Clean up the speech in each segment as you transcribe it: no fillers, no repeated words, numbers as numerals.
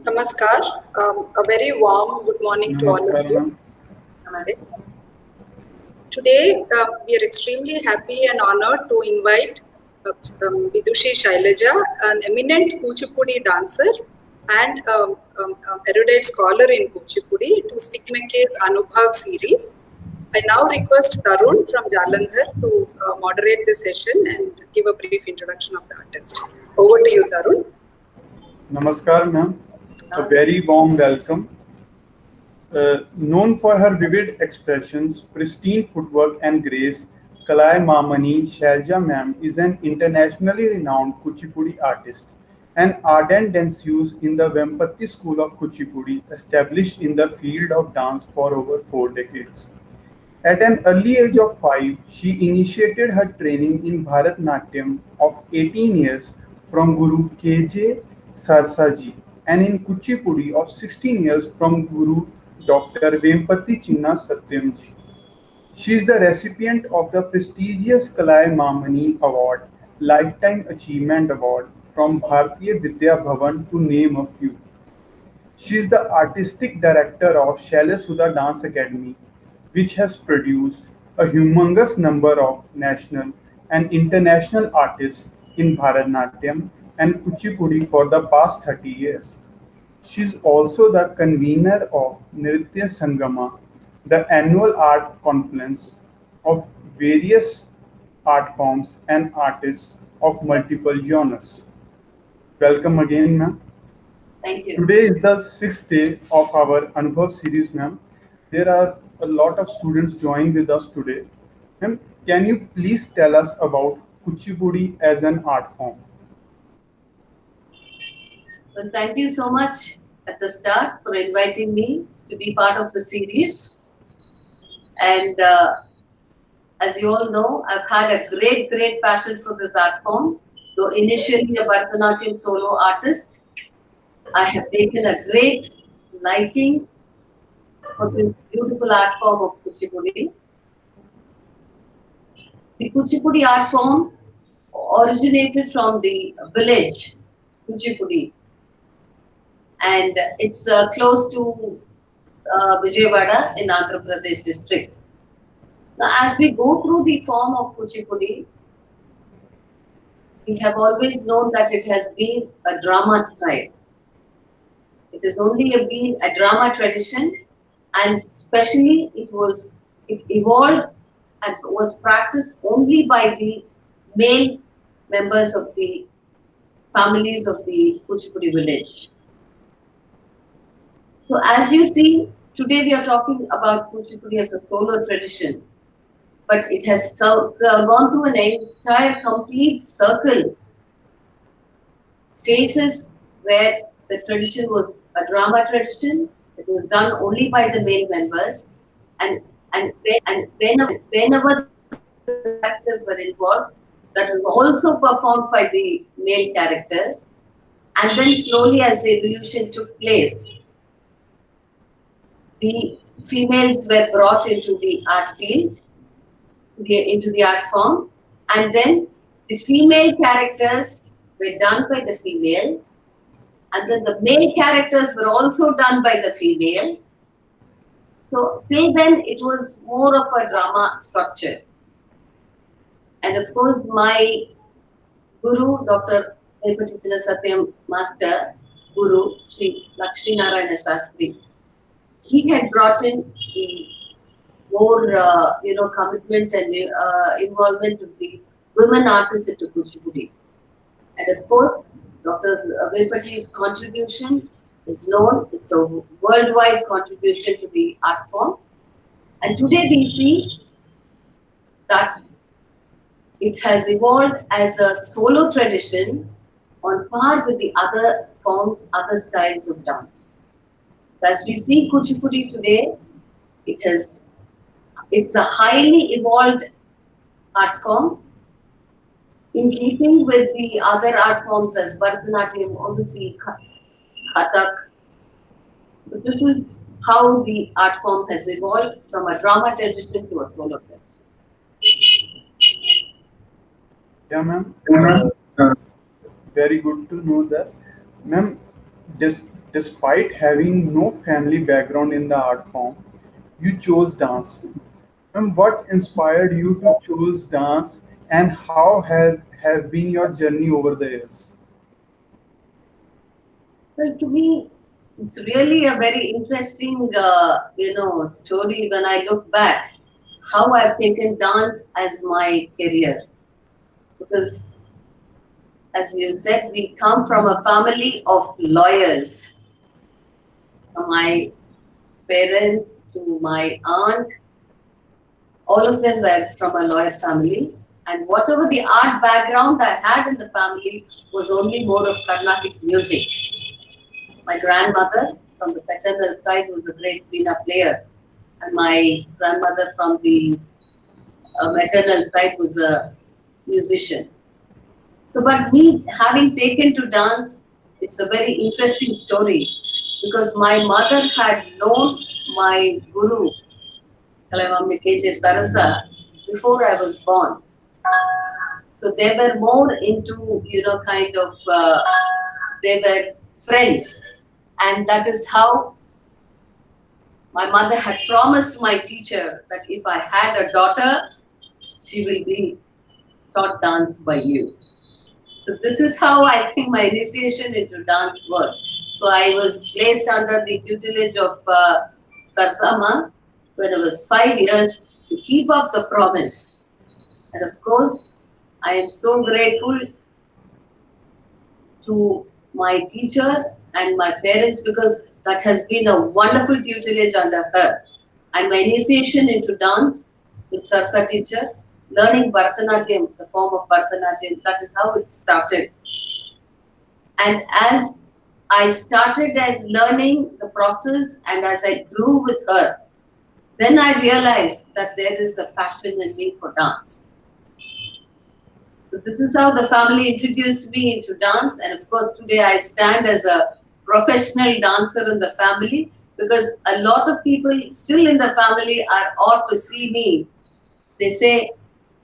Namaskar. A very warm good morning to all of you. Namaste. Today, we are extremely happy and honored to invite Vidushi Sailaja, an eminent Kuchipudi dancer and erudite scholar in Kuchipudi, to SPIC MACAY's Anubhav series. I now request Tarun from Jalandhar to moderate the session and give a brief introduction of the artist. Over to you, Tarun. Namaskar, ma'am. A very warm welcome. Known for her vivid expressions, pristine footwork and grace, Kalai Mamani Sailaja ma'am is an internationally renowned Kuchipudi artist, an ardent danseuse in the Vempati School of Kuchipudi, established in the field of dance for over 4 decades. At an early age of 5, she initiated her training in Bharatnatyam of 18 years from Guru K.J. Sarsaji and in Kuchipudi of 16 years from Guru Dr. Vempati Chinna Satyamji. She is the recipient of the prestigious Kalai Mamani Award, Lifetime Achievement Award from Bharatiya Vidya Bhavan, to name a few. She is the artistic director of Shaila Sudha Dance Academy, which has produced a humongous number of national and international artists in Bharatanatyam and Kuchipudi for the past 30 years. She is also the convener of Nritya Sangama, the annual art conference of various art forms and artists of multiple genres. Welcome again, ma'am. Thank you. Today is the 6th day of our Anubhav series, ma'am. There are a lot of students joining with us today. Ma'am, can you please tell us about Kuchipudi as an art form? Well, thank you so much at the start for inviting me to be part of the series. And as you all know, I've had a great passion for this art form. Though initially a Bharatanatyam solo artist, I have taken a great liking for this beautiful art form of Kuchipudi. The Kuchipudi art form originated from the village Kuchipudi, and it's close to Vijayawada in Andhra Pradesh district. Now, as we go through the form of Kuchipudi, we have always known that it has been a drama style. It has only been a drama tradition, and especially it evolved and was practiced only by the male members of the families of the Kuchipudi village. So as you see, today we are talking about Kuchipudi as a solo tradition, but it has gone through an entire complete circle, phases where the tradition was a drama tradition. It was done only by the male members, and whenever the characters were involved, that was also performed by the male characters. And then slowly, as the evolution took place, the females were brought into the art field, into the art form, and then the female characters were done by the females, and then the male characters were also done by the females. So till then, it was more of a drama structure. And of course, my Guru, Dr. Vempati Chinna Satyam Master, Guru, Sri Lakshmi Narayana Shastri, he had brought in the more, commitment and involvement of the women artists into Kuchipudi. And of course, Dr. Vempati's contribution is known. It's a worldwide contribution to the art form. And today we see that it has evolved as a solo tradition on par with the other forms, other styles of dance. So as we see Kuchipudi today, it's a highly evolved art form in keeping with the other art forms as Bharatanatyam, obviously Kathak. So this is how the art form has evolved from a drama tradition to a solo tradition. Yeah, ma'am. Very good to know that. Ma'am, des- despite having no family background in the art form, you chose dance. Ma'am, what inspired you to choose dance and how have been your journey over the years? Well, to me, it's really a very interesting, story when I look back how I've taken dance as my career. Because, as you said, we come from a family of lawyers. From my parents to my aunt, all of them were from a lawyer family. And whatever the art background I had in the family was only more of Carnatic music. My grandmother from the paternal side was a great veena player, and my grandmother from the maternal side was a musician. So, but me having taken to dance, it's a very interesting story because my mother had known my guru, Kalamammi KJ Sarasa, before I was born. So they were more into, they were friends. And that is how my mother had promised my teacher that if I had a daughter, she will be taught dance by you. So this is how I think my initiation into dance was. So I was placed under the tutelage of Sarsama when I was 5 years to keep up the promise. And of course, I am so grateful to my teacher and my parents because that has been a wonderful tutelage under her. And my initiation into dance with Sarsa teacher, learning Bharatanatyam, the form of Bharatanatyam, that is how it started. And as I started learning the process and as I grew with her, then I realized that there is a passion in me for dance. So this is how the family introduced me into dance, and of course today I stand as a professional dancer in the family because a lot of people still in the family are awed to see me. They say,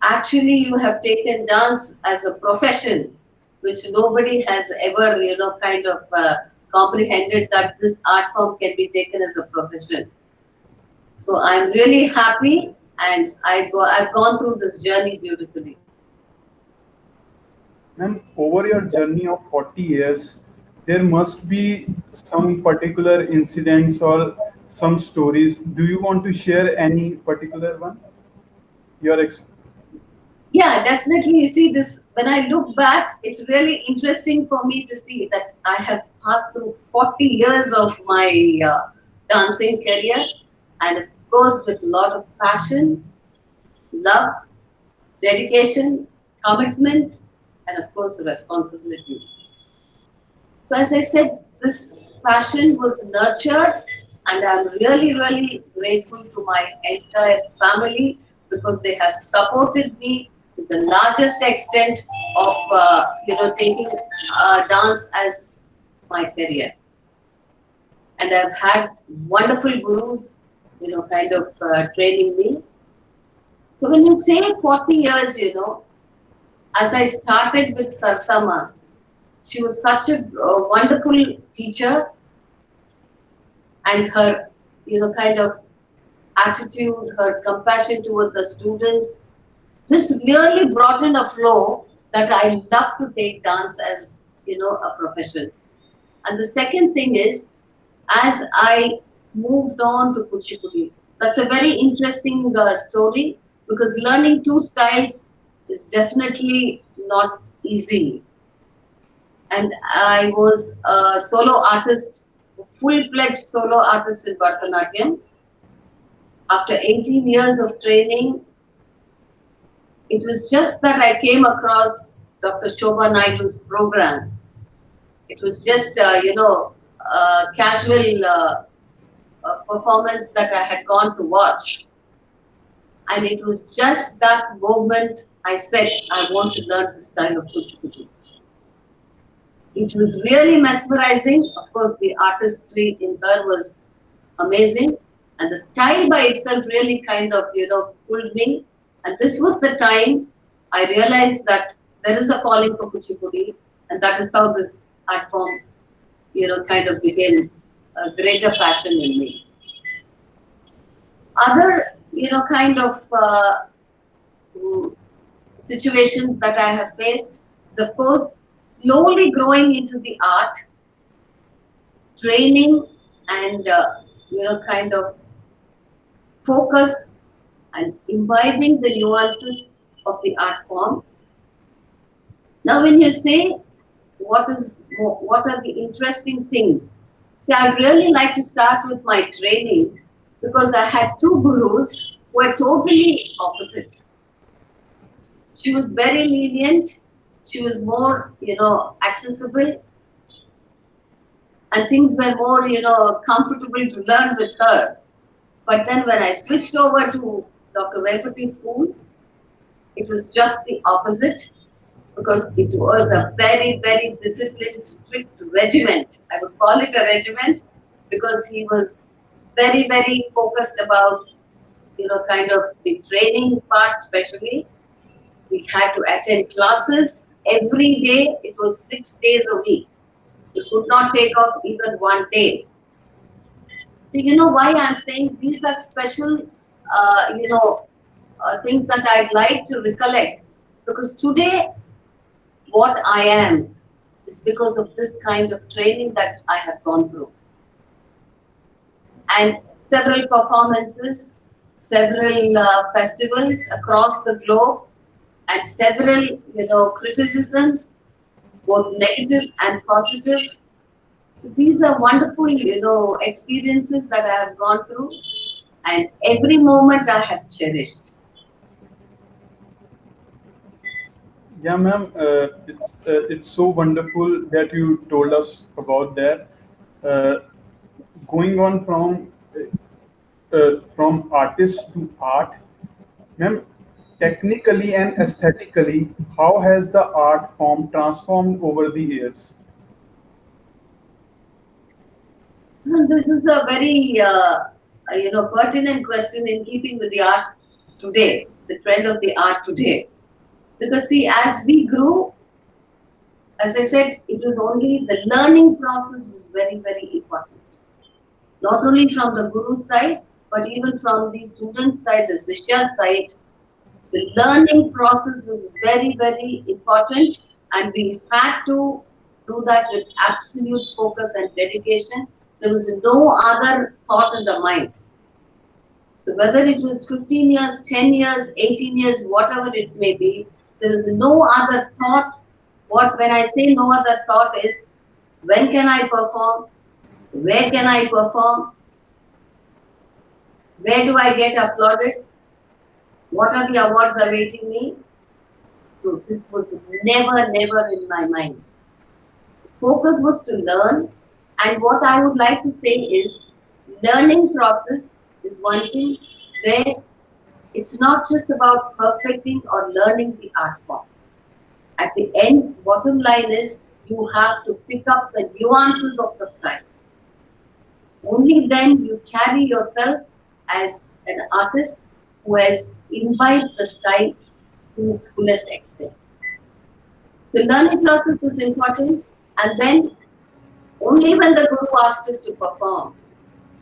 actually you have taken dance as a profession, which nobody has ever, comprehended that this art form can be taken as a profession. So I'm really happy and I've gone through this journey beautifully. And over your journey of 40 years, there must be some particular incidents or some stories. Do you want to share any particular one? Your Yeah, definitely. You see, this when I look back, it's really interesting for me to see that I have passed through 40 years of my dancing career, and of course, with a lot of passion, love, dedication, commitment, and of course, responsibility. So, as I said, this passion was nurtured, and I'm really, really grateful to my entire family because they have supported me to the largest extent of, taking dance as my career. And I've had wonderful gurus, training me. So, when you say 40 years, as I started with Sarsama, she was such a wonderful teacher, and her, attitude, her compassion toward the students, this really brought in a flow that I love to take dance as, a profession. And the second thing is, as I moved on to Kuchipudi, that's a very interesting story because learning two styles is definitely not easy. And I was a solo artist, full-fledged solo artist in Bharatanatyam. After 18 years of training, it was just that I came across Dr. Shobha Naidu's program. It was just, casual performance that I had gone to watch. And it was just that moment I said, I want to learn this style of Kuchipudi. It was really mesmerizing. Of course, the artistry in her was amazing. And the style by itself really kind of, pulled me. And this was the time I realized that there is a calling for Kuchipudi, and that is how this art form, kind of became a greater passion in me. Other, kind of situations that I have faced is, of course, slowly growing into the art, training, and kind of focus and imbibing the nuances of the art form. Now, when you say what are the interesting things, see, I'd really like to start with my training, because I had two gurus who were totally opposite. She was very lenient. She was more, accessible, and things were more, comfortable to learn with her. But then when I switched over to Dr. Vempati's school, it was just the opposite, because it was a very, very disciplined, strict regiment. I would call it a regiment, because he was very, very focused about, kind of the training part especially. We had to attend classes every day. It was 6 days a week. We could not take off even one day. So you know why I'm saying these are special, things that I'd like to recollect. Because today, what I am is because of this kind of training that I have gone through. And several performances, several festivals across the globe, and several, criticisms, both negative and positive. So these are wonderful, experiences that I have gone through, and every moment I have cherished. Yeah, ma'am, it's so wonderful that you told us about that. Uh, Going on from artist to art, ma'am, technically and aesthetically, how has the art form transformed over the years? This is a very, pertinent question in keeping with the art today, the trend of the art today. Because see, as we grew, as I said, it was only the learning process was very, very important. Not only from the guru side, but even from the student side, the Shishya side. The learning process was very, very important, and we had to do that with absolute focus and dedication. There was no other thought in the mind. So whether it was 15 years, 10 years, 18 years, whatever it may be, there is no other thought. When I say no other thought is, when can I perform? Where can I perform? Where do I get applauded? What are the awards awaiting me? So this was never, never in my mind. Focus was to learn, and what I would like to say is, learning process is one thing where it's not just about perfecting or learning the art form. At the end, bottom line is, you have to pick up the nuances of the style. Only then you carry yourself as an artist who has imbibed the style to its fullest extent. So learning process was important, and then only when the guru asked us to perform,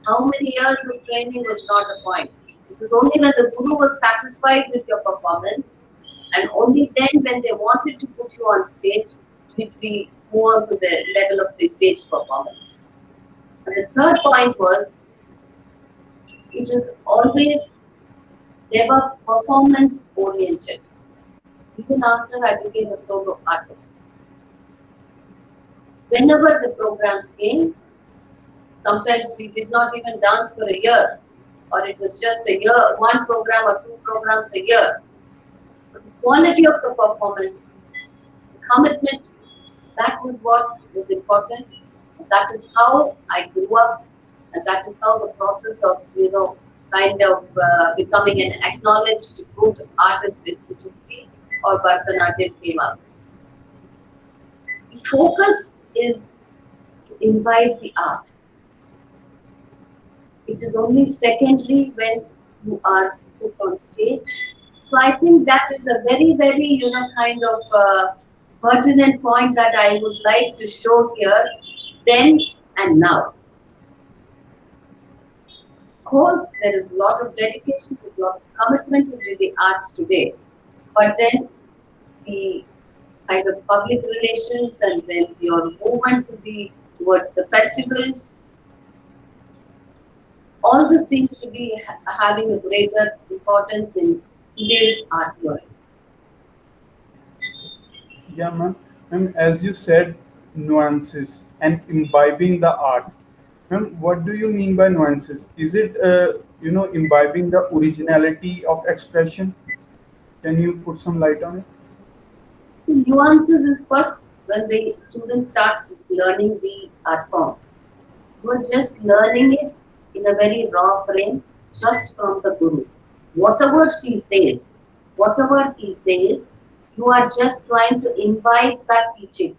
how many years of training was not a point. It was only when the guru was satisfied with your performance, and only then when they wanted to put you on stage, did we move on to the level of the stage performance. And the third point was, it was always never performance oriented. Even after I became a solo artist, whenever the programs came, sometimes we did not even dance for a year, or it was just a year, one program or two programs a year. But the quality of the performance, the commitment, that was what was important. That is how I grew up, and that is how the process of, becoming an acknowledged good artist in Kuchipudi or Bharatanatyam came up. The focus is to imbibe the art. It is only secondary when you are put on stage. So I think that is a very, very, kind of pertinent point that I would like to show here, then and now. Of course, there is a lot of dedication, there's a lot of commitment into the arts today. But then the kind of public relations and then your movement towards the festivals, all this seems to be having a greater importance in today's art world. Yeah, ma'am. Ma'am, as you said, nuances and imbibing the art. Ma'am, what do you mean by nuances? Is it, imbibing the originality of expression? Can you put some light on it? So nuances is first when the student starts learning the art form. You are just learning it in a very raw frame, just from the guru. Whatever she says, whatever he says, you are just trying to imbibe that teaching.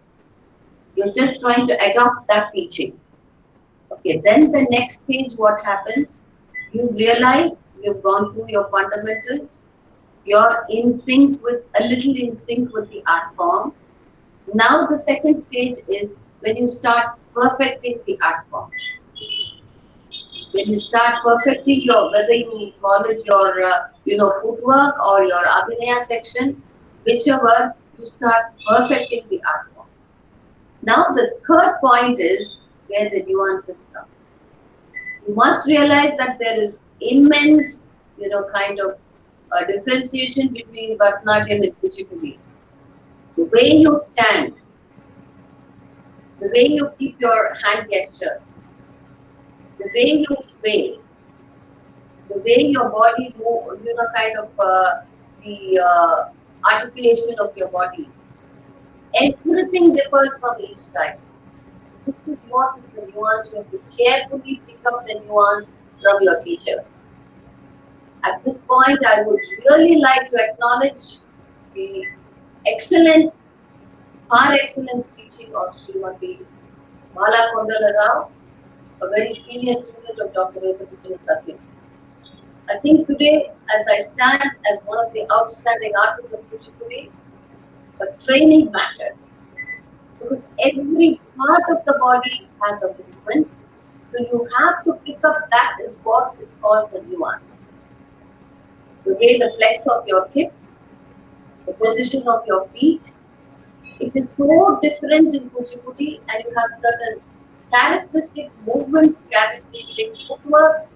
You're just trying to adopt that teaching. Okay, then the next stage, what happens? You've realized you've gone through your fundamentals, you're in sync with, a little in sync with the art form. Now the second stage is when you start perfecting the art form. When you start perfecting your, whether you call it your, footwork or your abhinaya section, whichever, you start perfecting the art form. Now the third point is where the nuances come. You must realize that there is immense, kind of differentiation between Bharatanatyam and Kuchipudi. The way you stand, the way you keep your hand gesture, the way you sway, the way your body move, kind of the articulation of your body, everything differs from each style. This is what is the nuance. You have to carefully pick up the nuance from your teachers. At this point, I would really like to acknowledge the excellent, par excellence teaching of Srimati Mala Kondala Rao, a very senior student of Dr. Venkatachala. I think today, as I stand as one of the outstanding artists of Kuchipudi, a training matter, because every part of the body has a movement, so you have to pick up that is what is called the nuance. The way the flex of your hip, the position of your feet, it is so different in Kuchipudi, and you have certain characteristic movements, characteristic footwork.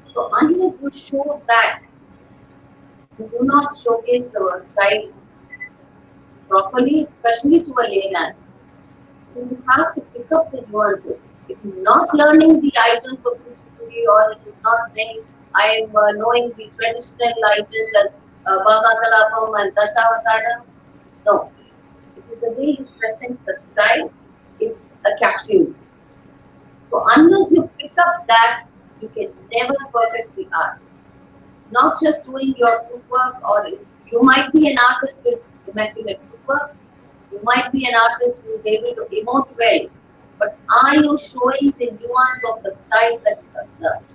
So unless you show that, you do not showcase the style properly, especially to a layman. You have to pick up the nuances. It is not learning the items of Kuchipudi, or it is not saying I am knowing the traditional items as Baba Kalapam and Dashavataram. No, it is the way you present the style. It's a capsule. So unless you pick up that, you can never perfect the art. It's not just doing your footwork, or you might be an artist with immaculate footwork. You might be an artist who is able to emote well, but are you showing the nuance of the style that you have learned?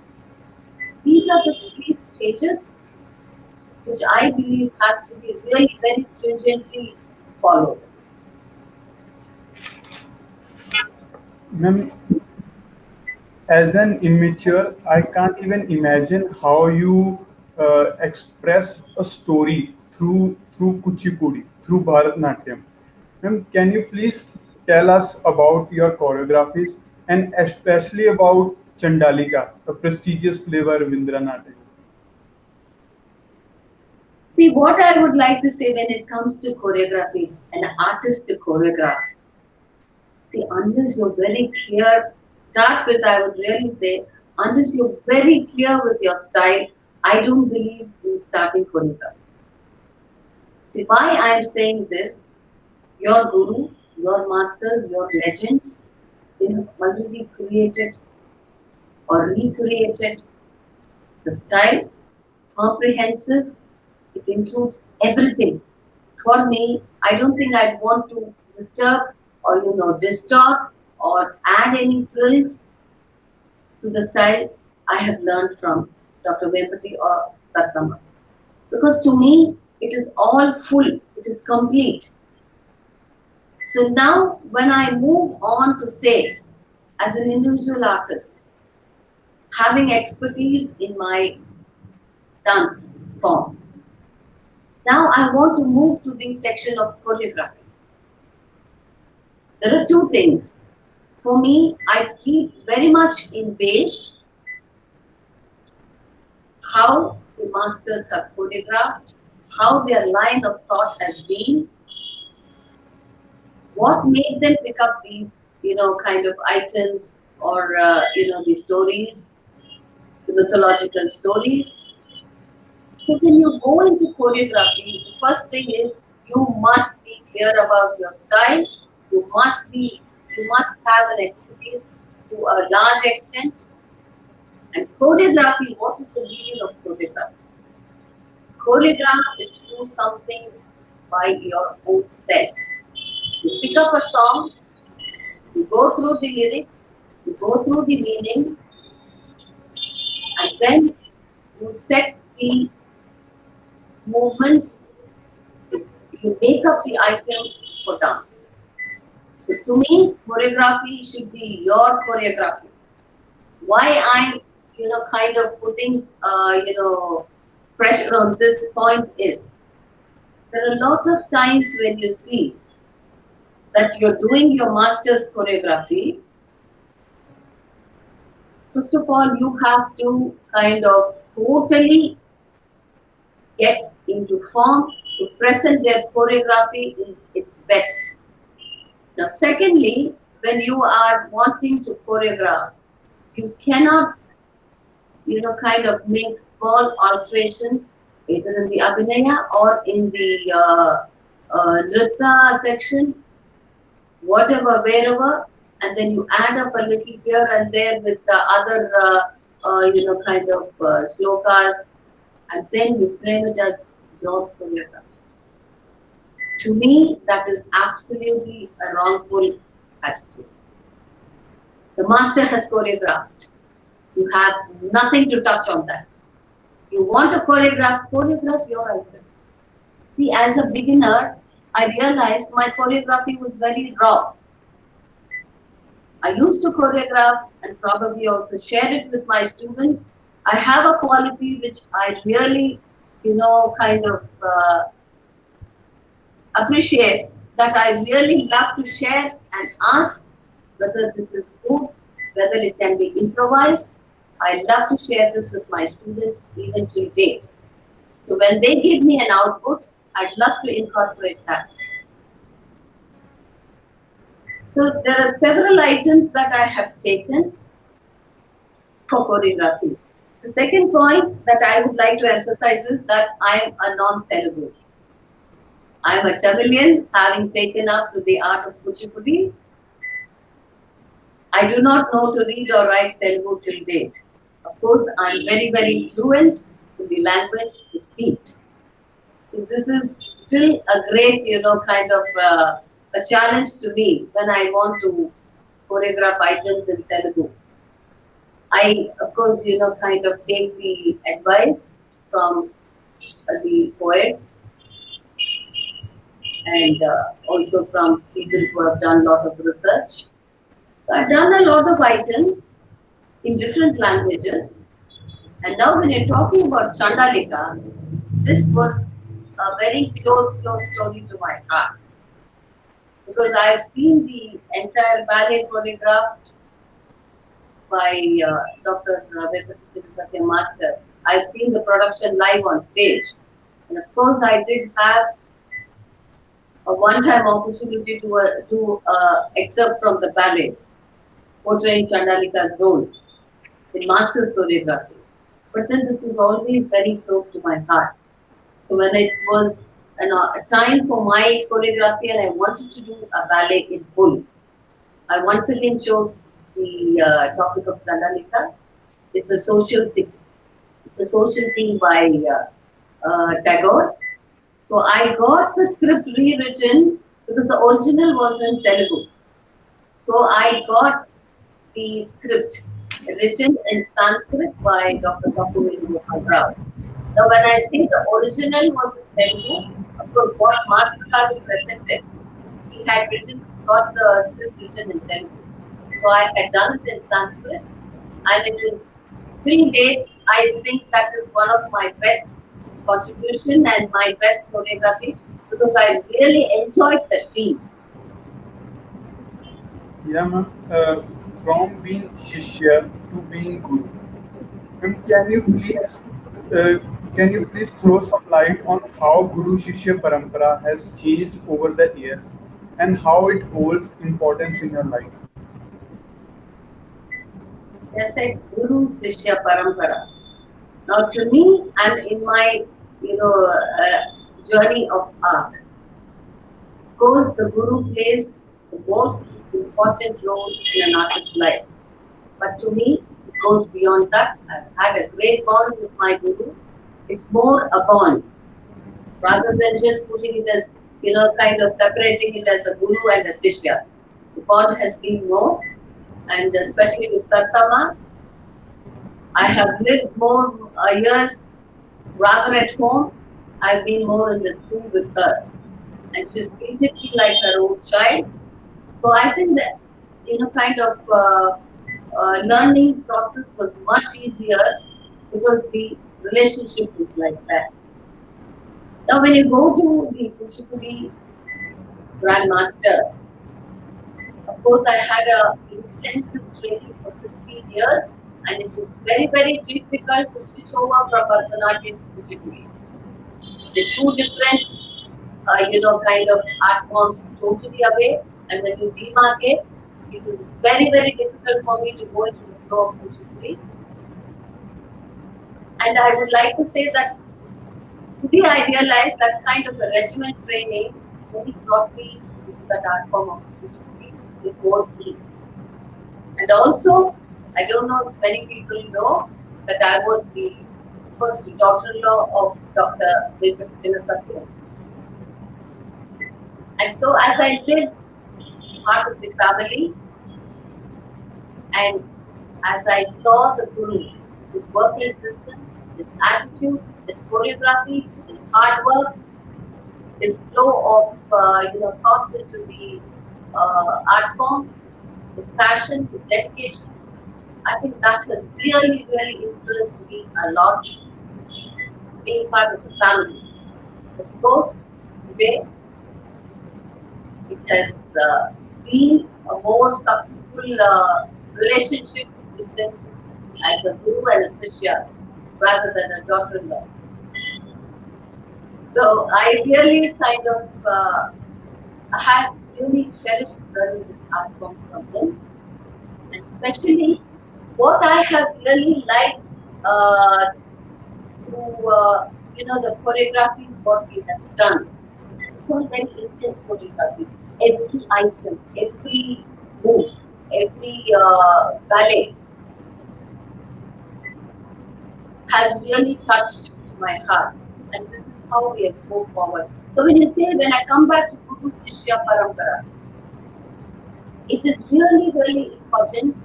So these are the three stages which I believe has to be really very stringently followed. Ma'am, as an immature, I can't even imagine how you express a story through Kuchipudi, through Bharatanatyam. Ma'am, can you please tell us about your choreographies and especially about Chandalika, a prestigious play by Ravindranath Tagore? See, what I would like to say when it comes to choreography, an artist to choreograph. See, unless you're very clear, start with, I would really say, unless you're very clear with your style, I don't believe in starting choreography. See, why I am saying this, your guru, your masters, your legends, they have already created or recreated the style, comprehensive, it includes everything. For me, I don't think I'd want to disturb or distort or add any frills to the style I have learned from Dr. Vempati or Sarsama. Because to me, it is all full, it is complete. So now, when I move on to say, as an individual artist, having expertise in my dance form, now I want to move to the section of choreography. There are two things. For me, I keep very much in base how the masters have choreographed, how their line of thought has been, what made them pick up these, kind of items or, the stories, the mythological stories. So when you go into choreography, the first thing is you must be clear about your style. You must have an expertise to a large extent. And choreography, what is the meaning of choreography? Choreograph is to do something by your own self. You pick up a song, you go through the lyrics, you go through the meaning, and then you set the movements, you make up the item for dance. So to me, choreography should be your choreography. Why I'm, kind of putting, pressure on this point is, there are a lot of times when you see that you're doing your master's choreography. First of all, you have to kind of totally get into form to present their choreography in its best. Now, secondly, when you are wanting to choreograph, you cannot, kind of make small alterations either in the abhinaya or in the nritya section, whatever, wherever, and then you add up a little here and there with the other, kind of slokas, and then you frame it as your choreography. To me, that is absolutely a wrongful attitude. The master has choreographed. You have nothing to touch on that. You want to choreograph your item. See, as a beginner, I realized my choreography was very raw. I used to choreograph and probably also share it with my students. I have a quality which I really, kind of appreciate, that I really love to share and ask whether this is good, whether it can be improvised. I love to share this with my students even till date. So when they give me an output, I'd love to incorporate that. So there are several items that I have taken for choreography. The second point that I would like to emphasize is that I am a non-Telugu. I am a Tamilian, having taken up to the art of Kuchipudi. I do not know to read or write Telugu till date. Of course, I am very, very fluent in the language to speak. So this is still a great, kind of a challenge to me when I want to choreograph items in Telugu. I, of course, kind of take the advice from the poets and also from people who have done a lot of research. So I've done a lot of items in different languages. And now when you're talking about Chandalika, this was a very close story to my heart. Because I have seen the entire ballet choreographed by Dr. Vepati Master. I've seen the production live on stage. And of course, I did have a one-time opportunity to do excerpt from the ballet, portraying Chandalika's role in master's choreography. But then this was always very close to my heart. So when it was a time for my choreography and I wanted to do a ballet in full, I once again chose the topic of Chandalika. It's a social thing. It's a social thing by Tagore. So I got the script rewritten because the original was in Telugu. So I got the script written in Sanskrit by Dr. Rao. Now, when I say the original was in Telugu, of course, what Master Karu presented, he had got the script written in Telugu. So I had done it in Sanskrit, and it is till date, I think that is one of my best contribution and my best choreography, because I really enjoyed the theme. Yeah, ma'am. From being Shishya to being Guru. Ma'am, uh, can you please throw some light on how Guru Shishya parampara has changed over the years and how it holds importance in your life? Yes, I Guru Shishya Parampara. Now, to me, and in my journey of art, of course, the Guru plays the most important role in an artist's life. But to me, it goes beyond that. I've had a great bond with my Guru. It's more a bond rather than just putting it as, kind of separating it as a Guru and a Shishya. The bond has been more, and especially with Sarsama, I have lived more years rather at home. I've been more in the school with her, and she's treated me like her own child. So I think that kind of learning process was much easier because the relationship was like that. Now, when you go to the Kuchipudi Grandmaster, of course, I had a intensive training for 16 years, and it was very, very difficult to switch over from Bharatanatyam to Kuchipudi. The two different, kind of art forms totally away, and when you demarcate, it was very, very difficult for me to go into the flow of Kuchipudi. And I would like to say that today I realized that kind of a regiment training really brought me into that art form of Kuchipudi with more ease. And also, I don't know if many people know that I was the first daughter-in-law of Dr. Venkata Satya. And so as I lived part of the family, and as I saw the Guru, his working system, his attitude, his choreography, his hard work, his flow of thoughts into the art form, his passion, his dedication, I think that has really, really influenced me a lot, being part of the family. Of course, today it has been a more successful relationship with him as a guru and a shishya rather than a daughter-in-law. So I really kind of I have really cherished learning this art form from him, and especially what I have really liked through the choreographies what he has done. It's all very intense choreography. Every item, every move, every ballet has really touched my heart. And this is how we move forward. So when I come back to Guru Shishya Parampara, it is really, really important.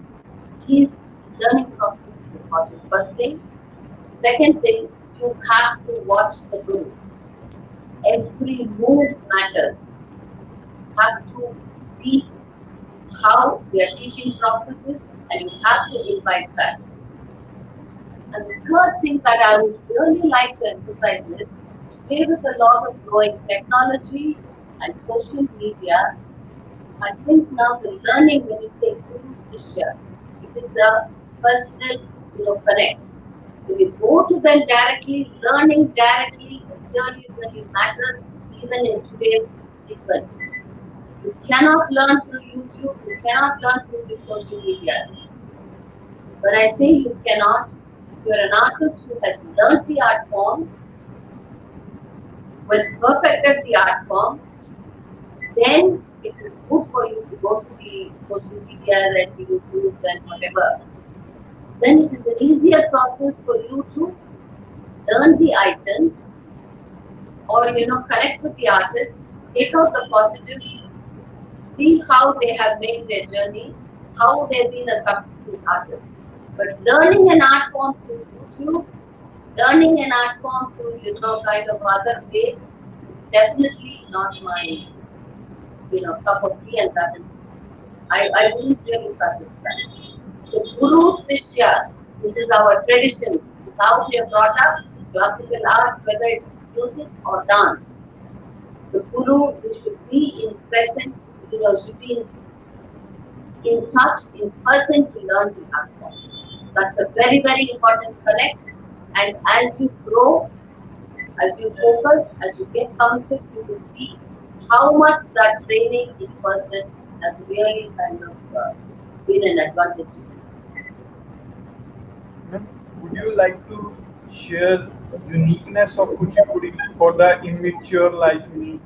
His learning process is important. First thing. Second thing, you have to watch the Guru. Every move matters. You have to see how their teaching process is, and you have to invite that. And the third thing that I would really like to emphasize is, today with a lot of growing technology and social media, I think now the learning, when you say Guru Shishya, it is a personal, connect. When you go to them directly, learning directly, really matters even in today's sequence. You cannot learn through YouTube, you cannot learn through the social medias. When I say you cannot, if you are an artist who has learned the art form, who has perfected the art form, then it is good for you to go to the social media and the YouTube and whatever. Then it is an easier process for you to learn the items or connect with the artist, take out the positives, see how they have made their journey, how they've been a successful artist. But learning an art form through YouTube Learning an art form through, kind of other ways is definitely not my, cup of tea, and that is, I wouldn't really suggest that. So, Gurushishya, this is our tradition, this is how we are brought up. Classical arts, whether it's music or dance, the Guru, you should be in present, should be in touch, in person to learn the art form. That's a very, very important connect. And as you grow, as you focus, as you get committed, you will see how much that training in person has really kind of been an advantage to you. Ma'am, would you like to share uniqueness of Kuchipudi for the immature like me?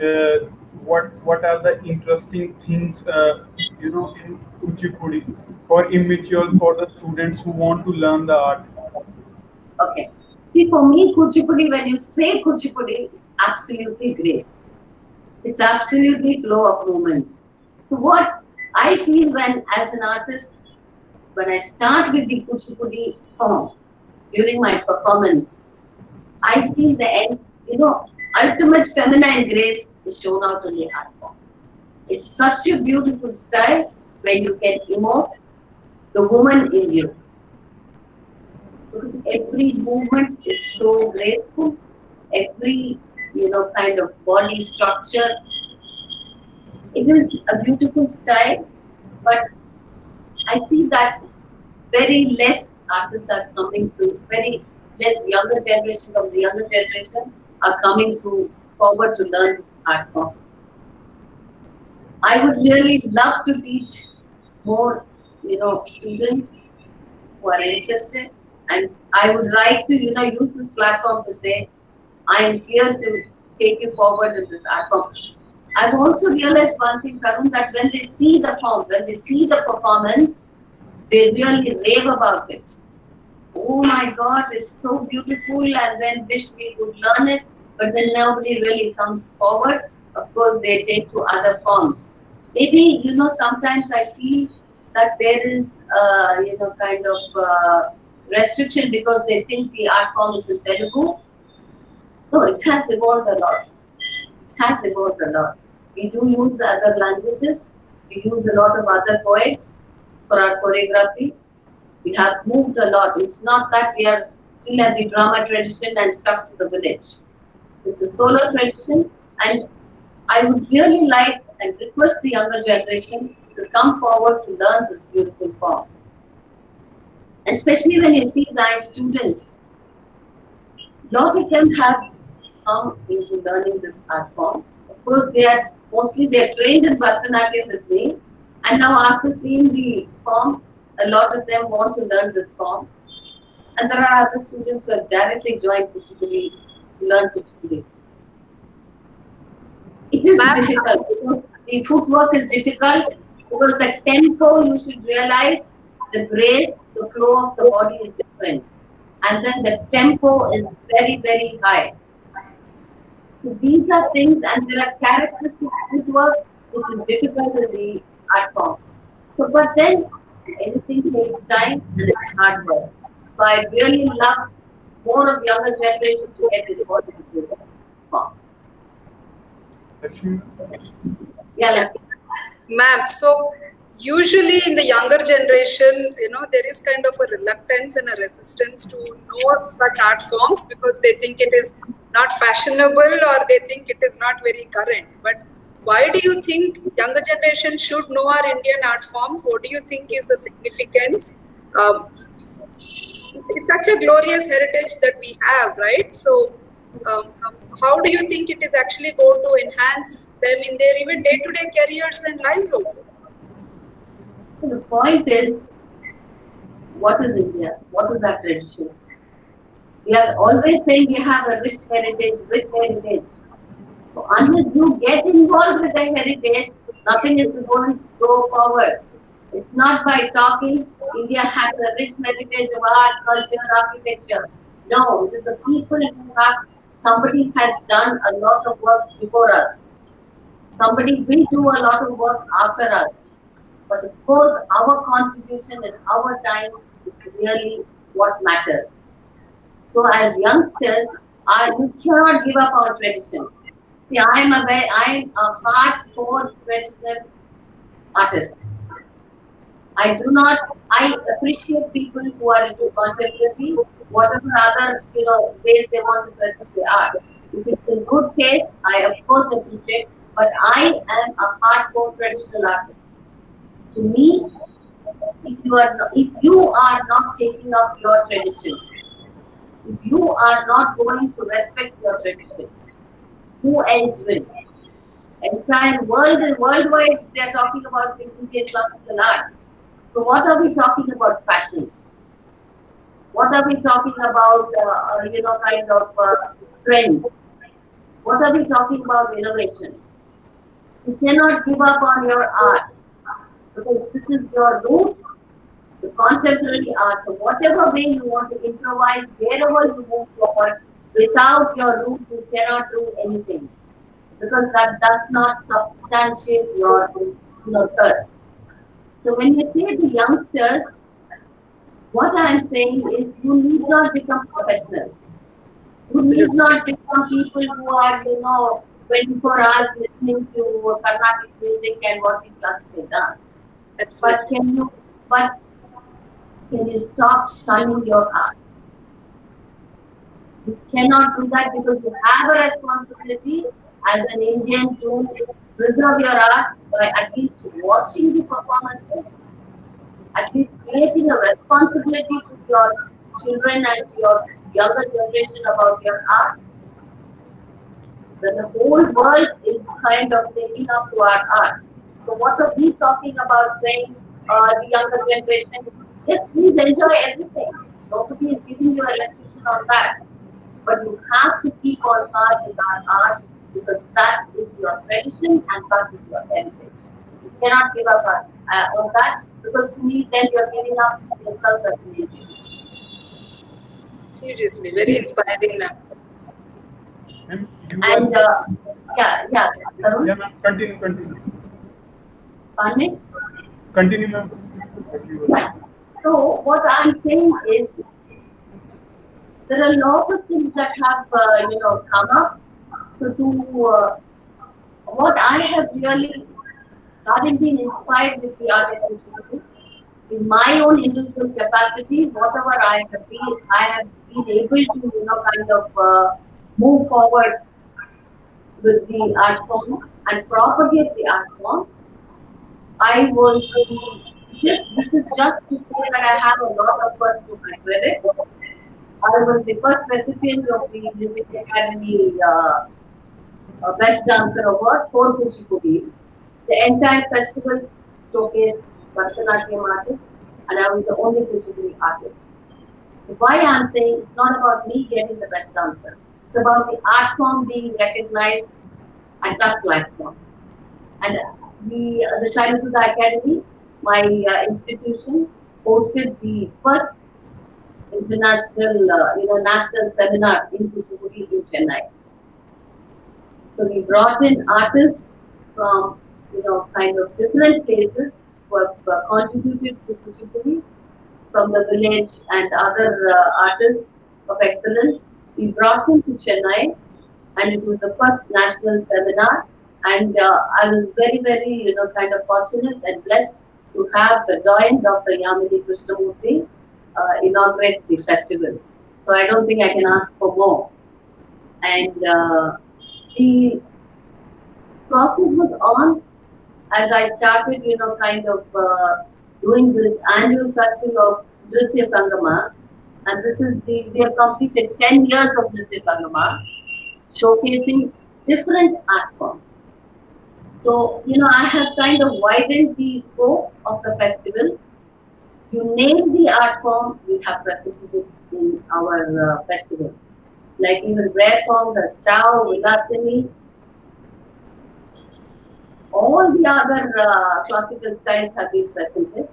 Uh, what are the interesting things in Kuchipudi for immatures, for the students who want to learn the art? Okay. See, for me, Kuchipudi, when you say Kuchipudi, it's absolutely grace. It's absolutely flow of movements. So what I feel when, as an artist, when I start with the Kuchipudi form during my performance, I feel the ultimate feminine grace is shown out in the art form. It's such a beautiful style where you can emote the woman in you. Because every movement is so graceful, every kind of body structure. It is a beautiful style, but I see that very less artists are coming through, very less younger generation from the younger generation are coming through forward to learn this art form. I would really love to teach more, students who are interested, and I would like to, use this platform to say, I am here to take you forward in this art form. I've also realized one thing, Tarun, that when they see the form, when they see the performance, they really rave about it. Oh my God, it's so beautiful, and then wish we could learn it, but then nobody really comes forward. Of course, they take to other forms. Maybe, sometimes I feel that there is, kind of restriction because they think the art form is in Telugu. No, it has evolved a lot. It has evolved a lot. We do use other languages. We use a lot of other poets for our choreography. We have moved a lot. It's not that we are still at the drama tradition and stuck to the village. So it's a solo tradition, and I would really like and request the younger generation to come forward to learn this beautiful form. Especially when you see my students, a lot of them have come into learning this art form. Of course, they are trained in Bharatanatyam with me, and now after seeing the form, a lot of them want to learn this form. And there are other students who have directly joined Kuchipudi to learn Kuchipudi. It is difficult because the footwork is difficult, because the tempo, you should realize, the grace, the flow of the body is different. And then the tempo is very, very high. So these are things, and there are characteristic footwork which is difficult in the art form. So, but then anything takes time and it's hard work. So I really love more of younger generation to get involved in this form. Lakshmi? Yeah, like, Ma'am, so usually in the younger generation, there is kind of a reluctance and a resistance to know such art forms because they think it is not fashionable or they think it is not very current. But why do you think younger generation should know our Indian art forms? What do you think is the significance? Um, it's such a glorious heritage that we have, right? So, how do you think it is actually going to enhance them in their even day-to-day careers and lives also? so the point is, what is India? What is our tradition? We are always saying we have a rich heritage, rich heritage. So unless you get involved with the heritage, nothing is going to go forward. It's not by talking, India has a rich heritage of art, culture, architecture. No, it is the people who have, somebody has done a lot of work before us. Somebody will do a lot of work after us. But of course, our contribution in our times is really what matters. So as youngsters, you cannot give up our tradition. See, I'm a hardcore traditional artist. I do not. I appreciate people who are into contemporary, whatever other ways they want to present their art. If it's in good taste, I of course appreciate. But I am a hardcore traditional artist. To me, if you are not taking up your tradition, if you are not going to respect your tradition, who else will? Entire worldwide, they are talking about the Indian classical arts. So what are we talking about fashion? What are we talking about, kind of trend? What are we talking about innovation? You cannot give up on your art because this is your root, the contemporary art. So whatever way you want to improvise, wherever you move forward, without your root, you cannot do anything because that does not substantiate your thirst. So when you say the youngsters, what I am saying is you need not become professionals. You need not become people who are, 24 hours listening to Carnatic music and watching classical dance. Absolutely. But can you stop shunning your arts? You cannot do that because you have a responsibility as an Indian to preserve your arts by at least watching the performances, at least creating a responsibility to your children and to your younger generation about your arts. Then the whole world is kind of taking up to our arts. So what are we talking about saying the younger generation? Yes, please enjoy everything. Nobody is giving you a restriction on that. But you have to keep on hard with our arts because that is your tradition and that is your heritage. You cannot give up on that because to me then you're giving up yourself as an Indian. Seriously, very inspiring, ma'am. Ma'am, And yeah, Tarun, yeah, ma'am. Continue. pardon me? Continue, ma'am. What you were saying. Yeah. So what I'm saying is there are a lot of things that have come up. So what I have really having been inspired with the art of Kuchipudi, in my own individual capacity, whatever I have been able to kind of move forward with the art form and propagate the art form. I was the just this is just to say that I have a lot of first to my credit. I was the first recipient of the Music Academy Best Dancer Award for Kuchipudi. The entire festival showcased Bharatanatyam artists, and I was the only Kuchipudi artist. So why I'm saying it's not about me getting the best dancer. It's about the art form being recognized at that platform. And the Sailaja Academy, my institution, hosted the first international, national seminar in Kuchipudi in Chennai. So we brought in artists from, kind of different places who have contributed to Kuchipudi from the village and other artists of excellence. We brought them to Chennai and it was the first national seminar. And I was very, very, kind of fortunate and blessed to have the Doyen Dr. Yamini Krishnamurthy inaugurate the festival. So I don't think I can ask for more. And the process was on as I started, kind of doing this annual festival of Nritya Sangama. And we have completed 10 years of Nritya Sangama, showcasing different art forms. So, I have kind of widened the scope of the festival. You name the art form, we have presented it in our festival. Like even rare forms as Chao, Vilasini, all the other classical styles have been presented.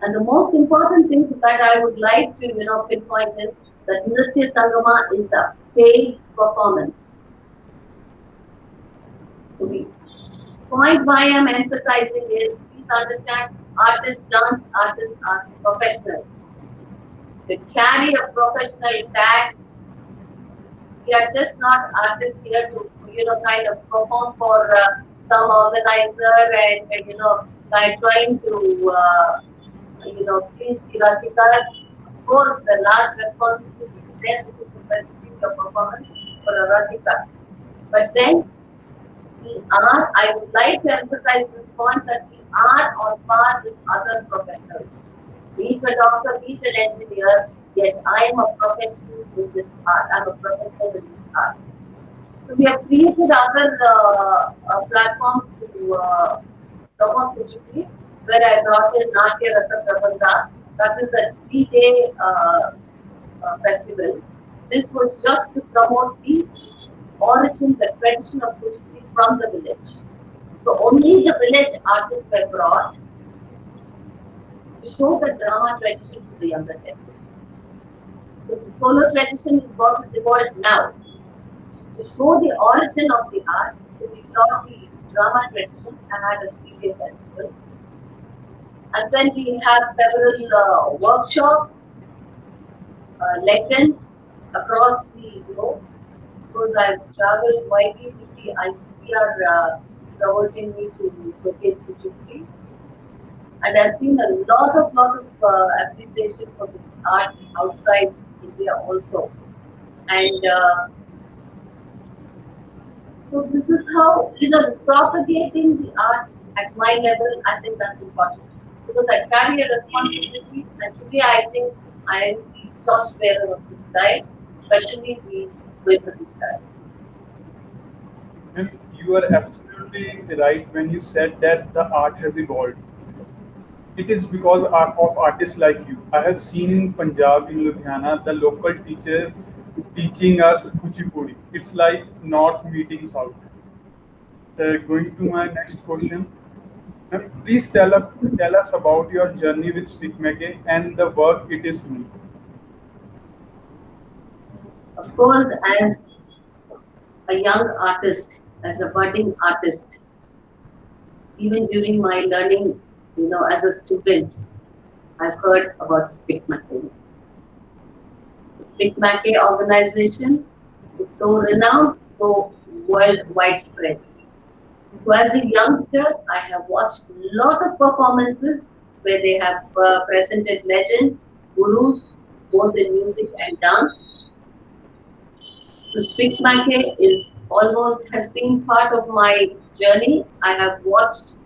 And the most important thing that I would like to, pinpoint is that Nritya Sangama is a paid performance. So the point why I'm emphasizing is, please understand, artists dance, artists are professionals. They carry a professional tag we are just not artists here to, kind of perform for some organizer and, by trying to, please the Rasikas. Of course, the large responsibility is there because you're presenting your performance for a Rasika. But then we are, I would like to emphasize this point that we are on par with other professionals. Be it a doctor, be it an engineer, yes, I am a professional in this art. I'm a professional in this art. So we have created other platforms to promote Kuchipudi, where I brought in Natya Rasa Prabandha. That is a 3-day festival. This was just to promote the origin, the tradition of Kuchipudi from the village. So only the village artists were brought to show the drama tradition to the younger generation. Because the solo tradition is what is evolved now. To show the origin of the art, so we brought the drama tradition and had a 3-day festival. And then we have several workshops, legends across the globe. Because I've traveled widely with the ICCR promoting me to showcase Kuchipudi. And I've seen a lot of appreciation for this art outside India also. And so this is how, propagating the art at my level, I think that's important. Because I carry a responsibility, and today I think I am the torchbearer of this style, especially the Kuchipudi style. And you are absolutely right when you said that the art has evolved. It is because of artists like you. I have seen in Punjab, in Ludhiana, the local teacher teaching us Kuchipudi. It's like North meeting South. Going to my next question. Ma'am, please tell us about your journey with SPIC MACAY and the work it is doing. Of course, as a young artist, as a budding artist, even during my learning, as a student, I've heard about SPIC MACAY. The SPIC MACAY organization is so renowned, so widespread. So as a youngster, I have watched a lot of performances where they have presented legends, gurus, both in music and dance. So SPIC MACAY has been part of my journey. I have watched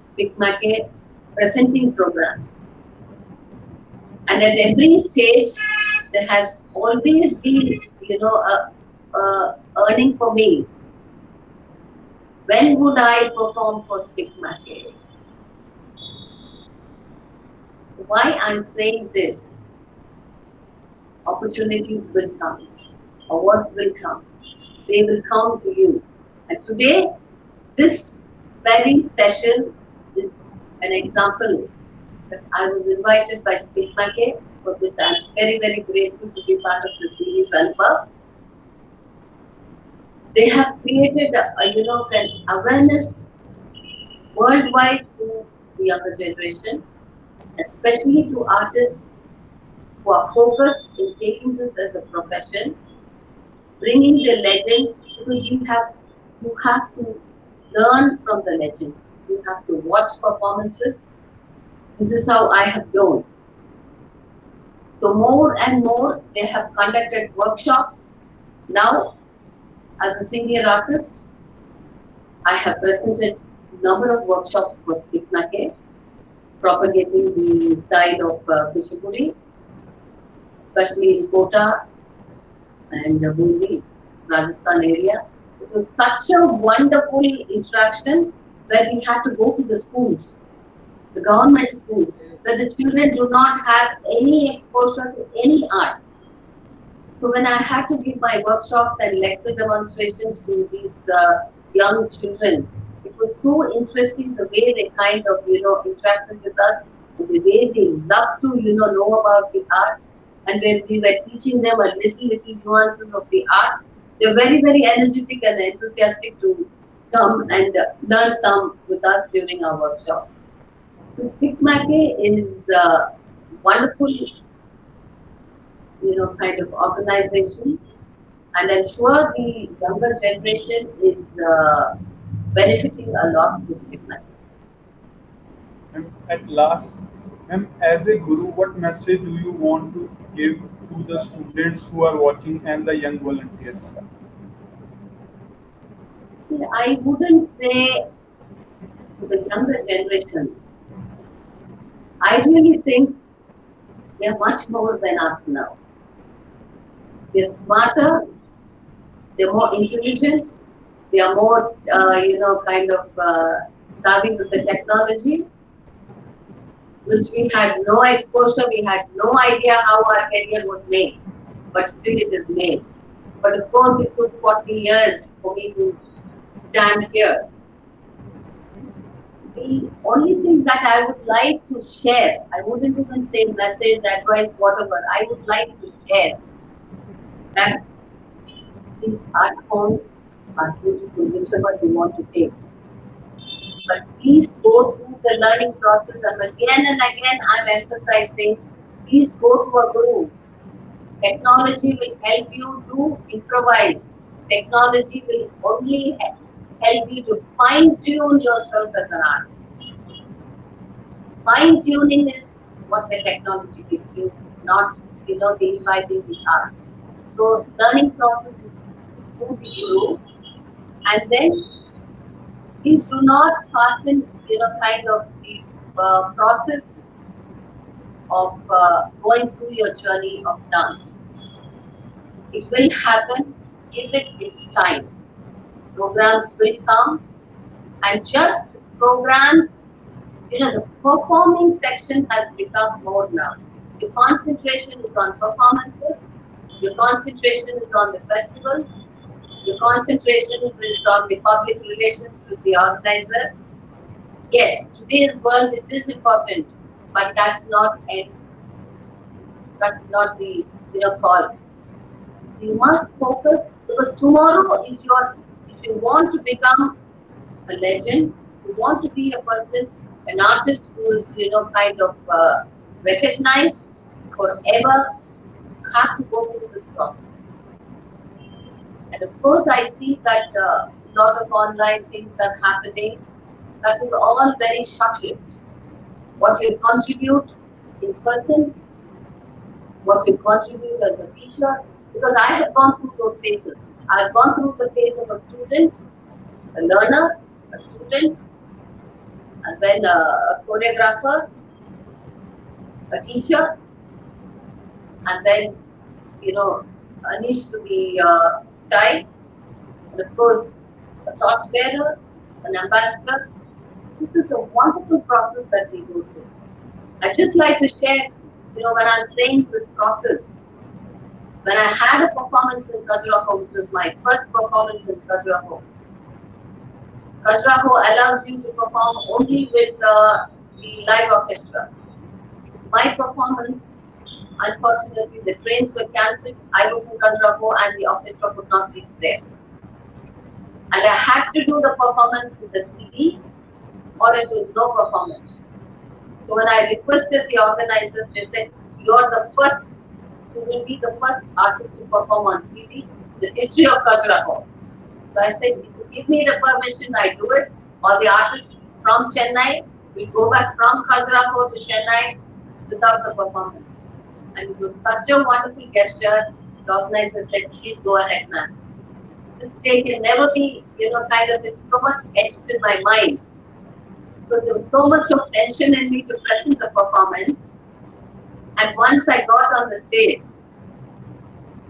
SPIC MACAY presenting programs. And at every stage, there has always been, a earning for me. When would I perform for SPIC MACAY? So why I'm saying this? Opportunities will come. Awards will come. They will come to you. And today, this very session is an example that I was invited by SPIC MACAY, for which I'm very, very grateful to be part of the series Anubhav. They have created an awareness worldwide to the younger generation, especially to artists who are focused in taking this as a profession, bringing the legends, because you have to learn from the legends. You have to watch performances. This is how I have grown. So more and more, they have conducted workshops. Now, as a senior artist, I have presented a number of workshops for SPIC MACAY, propagating the style of Kuchipudi, especially in Kota and Bundi, Rajasthan area. It was such a wonderful interaction where we had to go to the schools, the government schools, where the children do not have any exposure to any art. So when I had to give my workshops and lecture demonstrations to these young children, it was so interesting the way they kind of, interacted with us, the way they love to, know about the arts. And when we were teaching them a little nuances of the art, they were very, very energetic and enthusiastic to come and learn some with us during our workshops. So SPIC MACAY is a wonderful, kind of organization And I'm sure the younger generation is benefiting a lot from SPIC MACAY. At last, ma'am, as a guru, what message do you want to give to the students who are watching and the young volunteers? See, I wouldn't say to the younger generation. I really think they're much more than us now. They're smarter, they're more intelligent, they are more, kind of savvy with the technology, which we had no exposure, we had no idea how our career was made, but still it is made. But of course, it took 40 years for me to stand here. The only thing that I would like to share, I wouldn't even say message, advice, whatever, I would like to share that these art forms are beautiful, whichever you want to take. But please go through the learning process, and again I'm emphasizing, please go to a guru. Technology will help you to improvise. Technology will only help you to fine-tune yourself as an artist. Fine-tuning is what the technology gives you, not the imbibing the art. So learning process is through the guru, and then please do not fasten, kind of the process of going through your journey of dance. It will happen, give it its time. Programs will come, and just programs, the performing section has become more now. Your concentration is on performances, your concentration is on the festivals, your concentration is on the public relations with the organizers. Yes, today's world it is important, but that's not the call. So you must focus, because tomorrow, if you want to become a legend, you want to be a person, an artist who is kind of recognized forever, you have to go through this process. And of course, I see that a lot of online things are happening. That is all very short-lived. What you contribute in person, what you contribute as a teacher, because I have gone through those phases. I have gone through the phase of a student, a learner, a student, and then a choreographer, a teacher, and then, a niche to the style, and of course, a torchbearer, an ambassador. So this is a wonderful process that we go through. I just like to share, when I'm saying this process, when I had a performance in Khajuraho, which was my first performance in Khajuraho. Khajuraho allows you to perform only with the live orchestra. My performance, unfortunately, the trains were cancelled. I was in Khajuraho and the orchestra could not reach there. And I had to do the performance with the CD, or it was no performance. So when I requested the organizers, they said, you will be the first artist to perform on CD, the history of Khajuraho. So I said, if you give me the permission, I do it. Or the artist from Chennai will go back from Khajuraho to Chennai without the performance. And it was such a wonderful gesture. The organizer said, please go ahead, man. This day can never be, it's so much etched in my mind. Because there was so much of tension in me to present the performance. And once I got on the stage,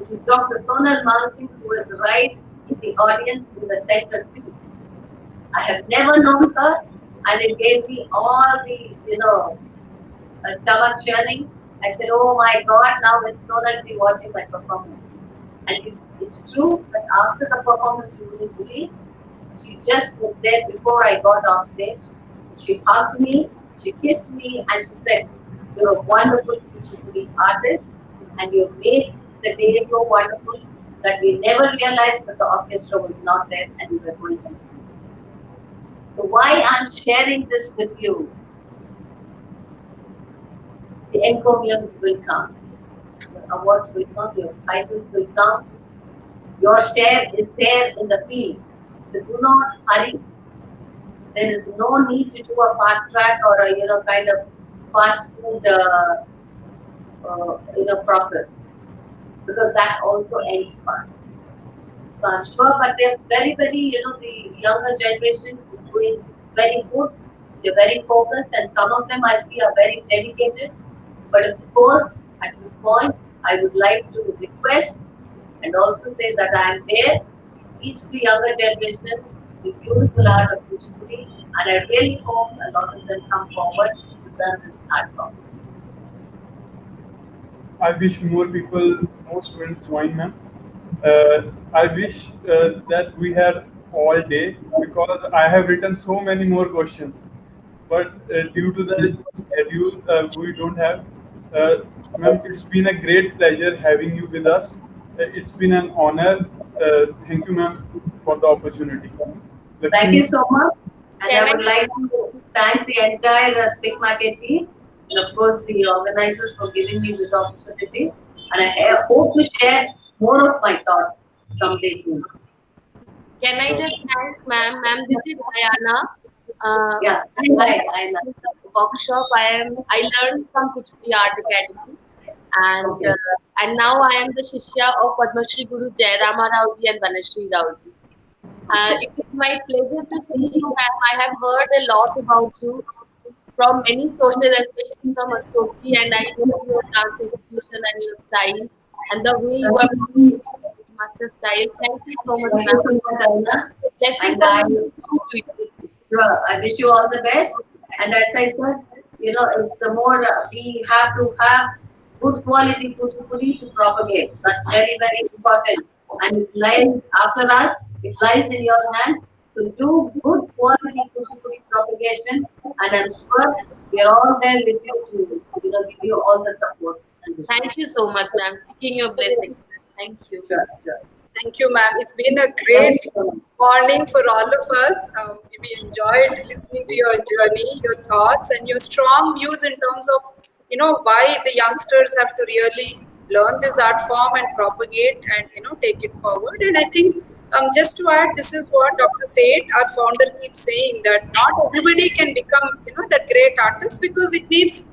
it was Dr. Sonal Mansingh who was right in the audience in the center seat. I have never known her, and it gave me all the, stomach churning. I said, oh my God, now it's Sonalji watching my performance. And it's true that after the performance, you wouldn't believe, she just was there before I got off stage. She hugged me, she kissed me, and she said, you're a wonderful Kuchipudi artist, and you made the day so wonderful that we never realized that the orchestra was not there and we were going to see. So why I'm sharing this with you, the encomiums will come, your awards will come, your titles will come, Your share is there in the field. So do not hurry. There is no need to do a fast track or a kind of fast food process, because that also ends fast. So I'm sure, but they're very, very, the younger generation is doing very good. They're very focused, and some of them I see are very dedicated. But of course, at this point, I would like to request and also say that I am there to teach the younger generation the beautiful art of Kuchipudi, and I really hope a lot of them come forward to learn this art form. I wish more students join, ma'am. I wish that we had all day, because I have written so many more questions. But due to the schedule, we don't have. Uh, Ma'am, it's been a great pleasure having you with us. It's been an honor. Thank you, ma'am, for the opportunity. Thank you so much. And Can I would like to thank the entire SPIC MACAY team, and of course the organizers for giving me this opportunity. And I hope to share more of my thoughts someday soon. Can I just thank ma'am? Ma'am, this is Ayana. Yeah, I in the workshop. I learned from Kuchipudi Art Academy, and Okay. now I am the Shishya of Padma Shri Guru Jairama Raoji and Vanashri Raoji. It is my pleasure to see you, ma'am. I have heard a lot about you from many sources, especially from Ashoki, and I know your dance execution and your style and the way you are master style. Thank you so much, Thank you ma'am. so much, Anna. Blessing And for I, you. sure, I wish you all the best. And as I said, it's the more we have to have good quality Kuchipudi to propagate. That's very, very important. And it lies after us, it lies in your hands. So do good quality Kuchipudi propagation, and I'm sure we are all there with you to, give you all the support. Thank you so much, ma'am. Seeking your blessing. Thank you. Sure, sure. Thank you, ma'am. It's been a Thank great you so much. morning for all of us. We enjoyed listening to your journey, your thoughts, and your strong views in terms of, why the youngsters have to really learn this art form and propagate and, take it forward. And I think, just to add, this is what Dr. Seth, our founder, keeps saying, that not everybody can become, that great artist, because it needs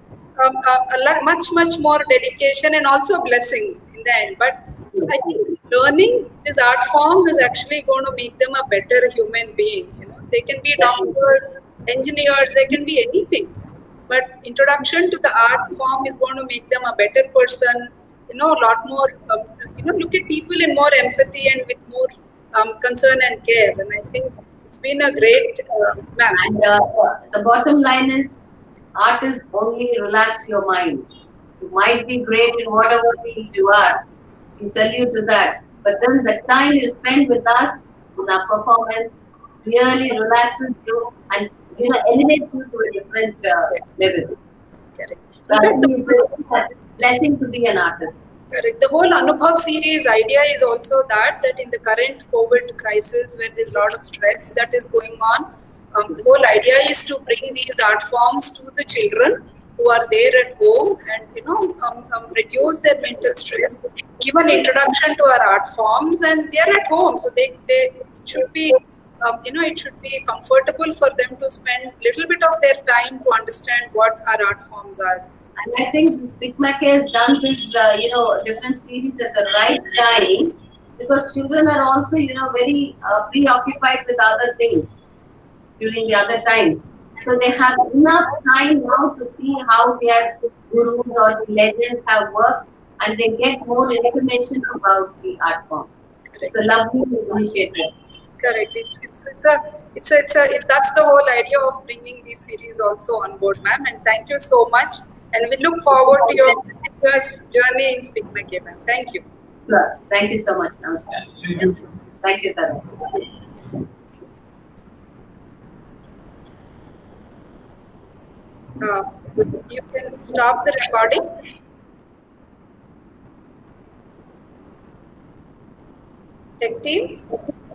much more dedication and also blessings in the end. But I think learning this art form is actually going to make them a better human being. They can be doctors, engineers, they can be anything. But introduction to the art form is going to make them a better person. A lot more. Look at people in more empathy and with more concern and care. And I think it's been a great ma'am. And the bottom line is, artists only relax your mind. You might be great in whatever field you are. We salute to that. But then the time you spend with us in our performance really relaxes you and elevates you to a different level. Correct. So In I fact, think it's a blessing to be an artist. correct. The whole Anubhav series idea is also that in the current COVID crisis, where there's a lot of stress that is going on, the whole idea is to bring these art forms to the children who are there at home, and reduce their mental stress, give an introduction to our art forms, and they are at home, so they it should be it should be comfortable for them to spend little bit of their time to understand what our art forms are. And I think SPIC MACAY has done this, different series at the right time, because children are also, very preoccupied with other things during the other times. So they have enough time now to see how their gurus or the legends have worked, and they get more information about the art form. It's a lovely initiative. Correct. That's the whole idea of bringing this series also on board, ma'am. And thank you so much. And we look forward to your continuous journey in SPIC MACAY, ma'am. Thank you. Sure. Thank you so much, Namaskar. Thank you. Thank you, Tarun. You can stop the recording. Tech team.